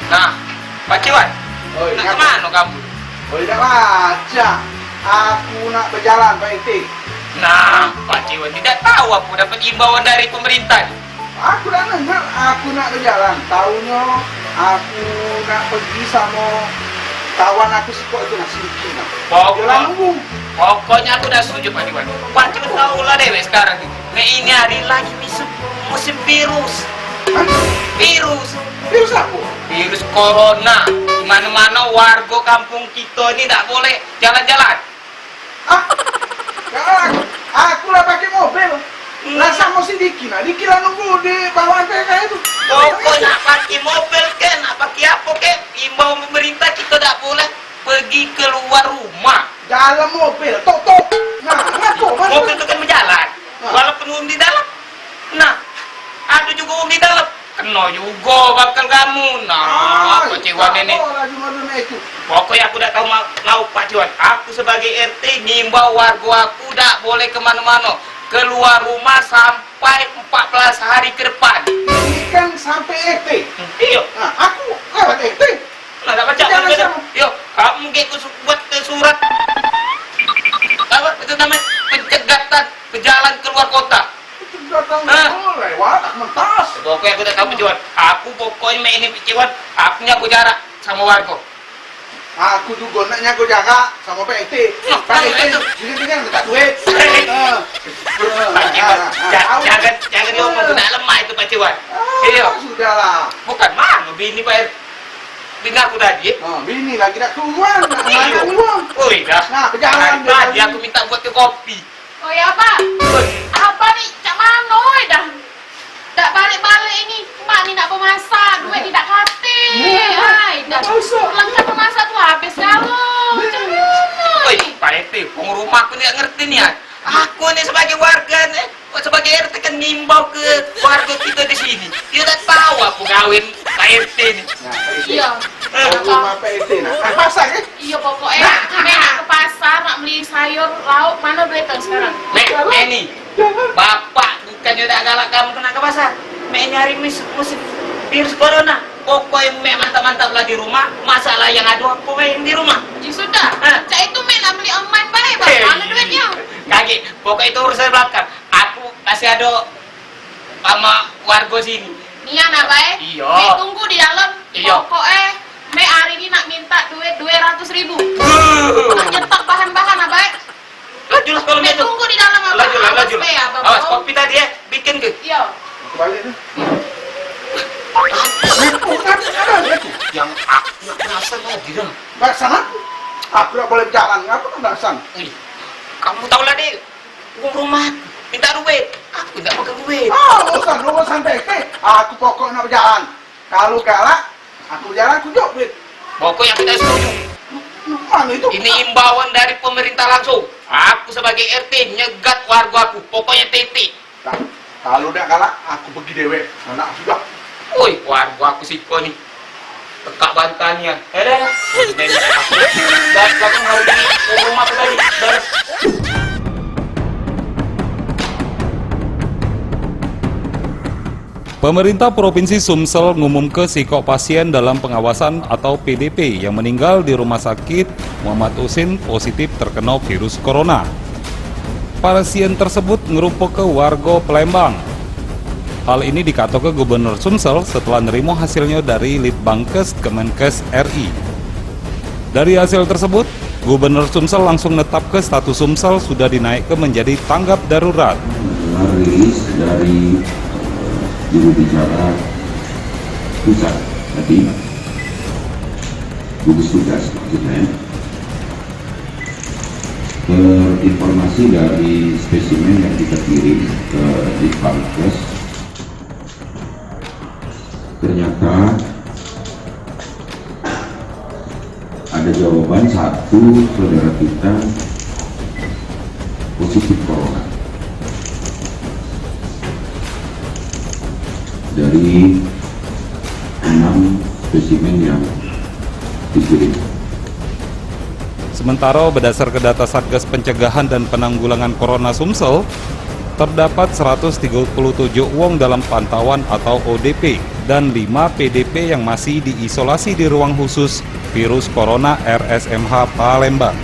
Nah, Pak Ciwan, Oh, nak iya. kemana kamu? Oh, tidak baca. Aku nak berjalan, Pak RT. Nah, Pak Ciwan tidak tahu aku dapat imbauan dari pemerintah. Aku dah dengar aku nak berjalan. Tahunya aku nak pergi sama kawan aku si kok itu nasi bikin. Jalan umum. Pokoknya aku udah setuju Pak Ciwan. Pak Ciwan tahu lah dewek sekarang itu. Nah, ini hari lagi musim virus. Hah? Virus. Virus apa? Virus corona. Mana-mana warga kampung kita ini tidak boleh jalan-jalan. Ah, aku lah pakai mobil. Lah sama si Diki, nah Diki lah nunggu di bawah PK itu. Pokoknya pakai mobil kan, pakai apa kan? Imbau pemerintah kita tidak boleh pergi keluar rumah. Dalam mobil, tok. Nah, ngaco mana? Mobil itu kan berjalan, Nah. walaupun umum di dalam. Nah, ada juga umum di dalam. Kena juga bakal kamu. Nah, Pak Ciwan ini. Itu. Pokoknya aku udah tahu mau Pak Ciwan. Aku sebagai RT ngimbau warga aku tidak boleh kemana-mana. Keluar rumah sampai 14 hari ke depan. Ini kan sampai RT. Iya. Nah, aku lewat RT. Nah, tak baca. Jangan sama. Yo, kamu buat ke surat. Apa itu namanya? Pencegatan pejalan keluar kota. Datang Hah? lewat, mentas. Pokoknya aku tak tahu Ciwan. Aku pokoknya main ini Ciwan. Aku nyaku jarak sama warga. Aku juga nak nyago jaga sama Pak RT. Nah, Pak RT itu. dengan minta duit. Pak Ciwan, jangan ngomong kena lemah itu Pak Ciwan. Iya. Sudahlah. Bukan mana bini Pak bini aku tadi. Bini lagi nak keluar, nak Iya. mana uang. Woi dah. Nah, berjalan Tadi aku minta buat ke kopi. Oh ya Pak, apa nih cak mano dah? Tak balik-balik ini, mak ni nak pemasak, duit ni tak kate. Hai, dah. Lengkap pemasak tu habis kalau. Macam mana Woi, ni? Pak RT, peng rumah aku ni tak ngerti ni. Aku ni sebagai warga ni, sebagai RT kan ngimbau ke warga kita di sini. Dia tak tahu aku kawin Pak RT ni. Nah, Pak RT. Iya. Rumah Pak RT nak. Pasang Iya pokoknya, mek nak ke pasar nak beli sayur lauk, mana duit tu sekarang? Mek, ini bapak bukannya udah galak kamu kena ke pasar. Mek ini hari musim virus corona. Pokoknya mek mantap-mantap lah di rumah. Masalah yang ada aku main di rumah. Ya sudah, Hah? cak itu mek nak beli online baik, Pak. Mana duitnya? Kaki, pokoknya itu urusan belakang. Aku kasih ada sama warga sini. Nian nak baik? Iya. Mek tunggu di dalam. Iya. Pokoknya mek hari ini nak minta duit 200.000. Nak nyetok bahan-bahan nak baik? Laju lah kalau Mek gitu. tunggu di dalam apa? Laju lah. Awas kopi tadi ya, bikin ke? Iya. balik tu. Yang aku perasan lagi dah. Berasan aku. Aku tak boleh berjalan. Apa tu berasan? Kamu tahu lah deh, rumah minta duit. Aku tidak pakai duit. Urusan PT. Aku pokok nak berjalan. Kalau galak, aku berjalan, aku jauh duit. Pokoknya kita setuju. Mana itu? Ini imbauan dari pemerintah langsung. Aku sebagai RT nyegat warga aku. Pokoknya titik. Nah, kalau tak galak, aku pergi dewek. Anak sudah. Woi, warga aku siko nih. Tekak bantannya. Dah. Dan belakang hari ini rumah aku tadi. Beres. Pemerintah Provinsi Sumsel ngumumke sikok pasien dalam pengawasan atau PDP yang meninggal di Rumah Sakit Muhammad Usin positif terkena virus corona. Pasien tersebut ngerumpuk ke warga Palembang. Hal ini dikatakan Gubernur Sumsel setelah nerima hasilnya dari Litbangkes Kemenkes RI. Dari hasil tersebut, Gubernur Sumsel langsung netapkan status Sumsel sudah dinaikkan menjadi tanggap darurat. Rilis dari juru bicara pusat tadi, gugus tugas maksudnya, informasi dari spesimen yang kita kirim ke Litbangkes, ternyata ada jawaban satu saudara kita positif corona. Dari 6 spesimen yang dikirim. Sementara berdasarkan data Satgas Pencegahan dan Penanggulangan Corona Sumsel, terdapat 137 wong dalam pantauan atau ODP. dan 5 PDP yang masih diisolasi di ruang khusus virus corona RSMH Palembang.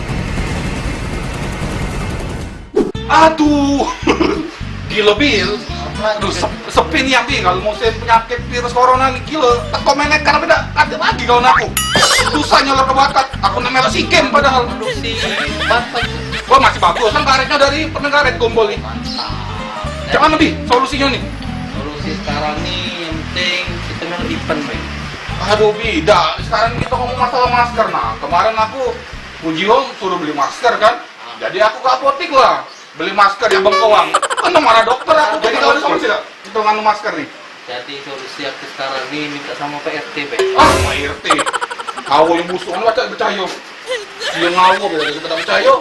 Aduh, gila Bil. Aduh, sepi nih ya Bil. Kalau musim penyakit virus corona nih gila. Tak komenek karena beda ada lagi kawan aku. Susah nyolor ke bakat. Aku namanya si game padahal. Si bapak Wah masih bagus kan karetnya dari permen karet gombol nih. Jangan lebih solusinya nih. solusi sekarang nih yang penting kita memang event, Bang. Aduh beda. Sekarang kita ngomong masalah masker. Nah kemarin aku Bujio suruh beli masker kan. Jadi aku ke apotik lah. Beli masker yang bengkoang. Kan marah dokter aku. Jadi kalau ada solusi tak? Itu nganu masker nih. Jadi solusi aku sekarang nih minta sama Pak RT, Bang. Ah, Pak RT. Kau yang busuk, anu baca percaya. Dia ngawur gitu, kita tak percaya.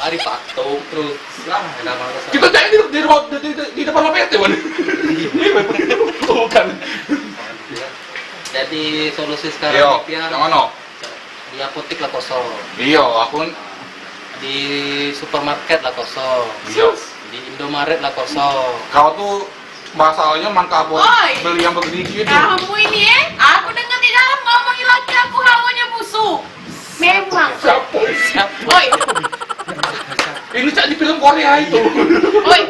Hari patung terus lah ada masalah. Kita cari di depan Pak RT, Wan. Bukan. Jadi solusi Iya, sekarang nih, yang mana? di apotik lah kosong, Iya, aku di supermarket lah kosong, iya. di Indomaret lah kosong. Kau tuh masalahnya mangka apotik Oi. beli yang begini gitu. Kamu ini aku dengar di dalam ngomongin laki aku hawanya busuk. Memang. Siapa? Oi, Ini cak di film Korea itu. oi.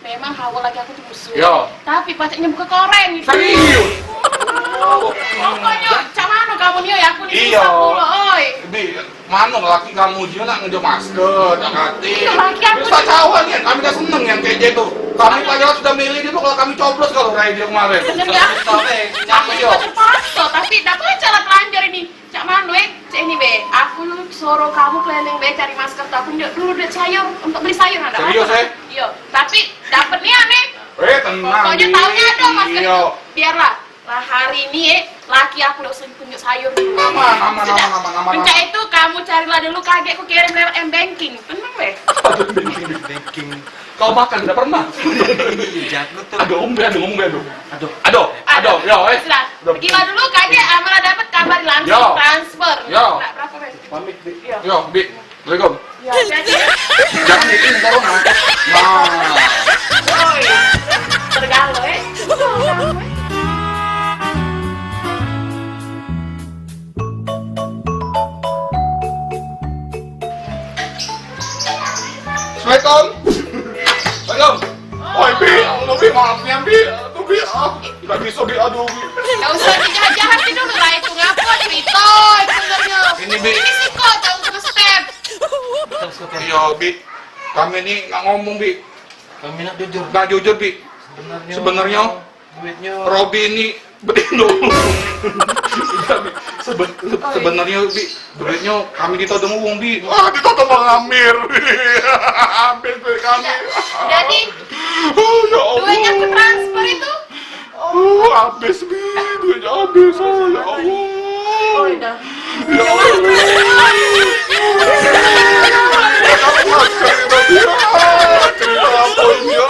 Memang hawa laki aku tuh busuk. Iya. Tapi pacarnya buka koreng gitu. Serius? Pokoknya cak mana kamu nih, oi? Aku nih Iya. susah mulu, oi. Bi, mana laki kamu dia nak ngejo masker, nak hati. Iya, laki aku Bisa cawan ya, kami gak seneng yang kayak gitu. Kami padahal sudah milih dia tuh kalau kami coblos kalau Rai dia kemarin. Bener gak? Aku Iya. juga terpaksa, tapi dapat cara telanjur ini. Cak Manu, cak ini be, aku suruh kamu keliling be cari masker tuh. Aku dulu duit sayur untuk beli sayur ada. Serius, Iya, tapi dapet nih aneh. Tenang. Pokoknya Bi. tahunya ada masker Iya. itu. Biarlah. Lah hari ini laki aku udah usah tunjuk sayur dulu. Aman. Puncak itu kamu carilah dulu, kaget aku kirim lewat M-Banking. Tenang be. Banking Kau makan udah pernah? jago tuh. Aduh, aduh, ya, Sudah. Pergilah dulu, kaget amalah dapat kabar langsung Yo. transfer. Yo. Nah, berapa be? Pamit, Bi. Iya. Yo, Bi. Assalamualaikum. Ya, jadi. Jangan bikin corona. Nah. Oi, tergalo Assalamualaikum. Assalamualaikum. Oi, Bi, Allah Bi, maafnya Bi. Aduh, Bi, nggak bisa Bi, aduh Bi. Gak usah dijahat-jahatin dulu lah, itu ngapa cerita sebenarnya. Ini, Bi. Ini sih kok tahu step. Iya, Bi. Kami ini nggak ngomong, Bi. Kami nak jujur. Nggak jujur, Bi. Sebenarnya duitnya Robi ini berindo. Iya, Bi. Sebenarnya Bi, duitnya kami ditodong uang Bi. Wah, ditodong Bang Amir. Ambil duit kami. Jadi Oh, ya Allah. duitnya aku transfer itu. Habis Bi, duitnya habis. Oh, ya Allah. Oh, udah. Ya Allah. Kamu masker itu dia. Cerita apa ini ya?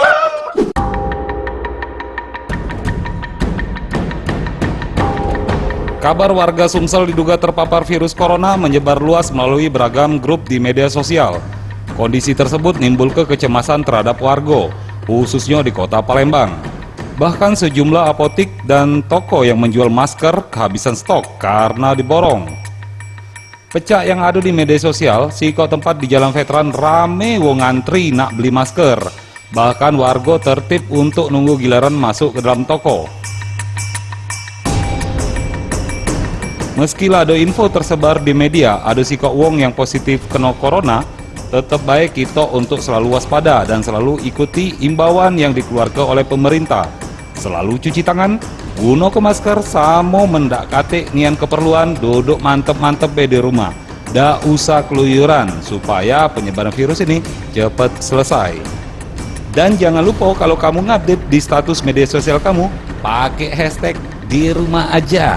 Kabar warga Sumsel diduga terpapar virus corona menyebar luas melalui beragam grup di media sosial. Kondisi tersebut menimbulkan kecemasan terhadap warga, khususnya di kota Palembang. Bahkan sejumlah apotik dan toko yang menjual masker kehabisan stok karena diborong. Pecah yang ada di media sosial, siko tempat di Jalan Veteran rame wong ngantri nak beli masker. Bahkan warga tertib untuk nunggu giliran masuk ke dalam toko. Meski ada info tersebar di media, ada siko wong yang positif kena corona, tetap baik kita untuk selalu waspada dan selalu ikuti imbauan yang dikeluarkan oleh pemerintah. Selalu cuci tangan, guna ke masker, sama mendak kate nian keperluan, duduk mantep-mantep di rumah. Dak usah keluyuran supaya penyebaran virus ini cepat selesai. Dan jangan lupa kalau kamu ngupdate di status media sosial kamu, pakai hashtag di rumah aja.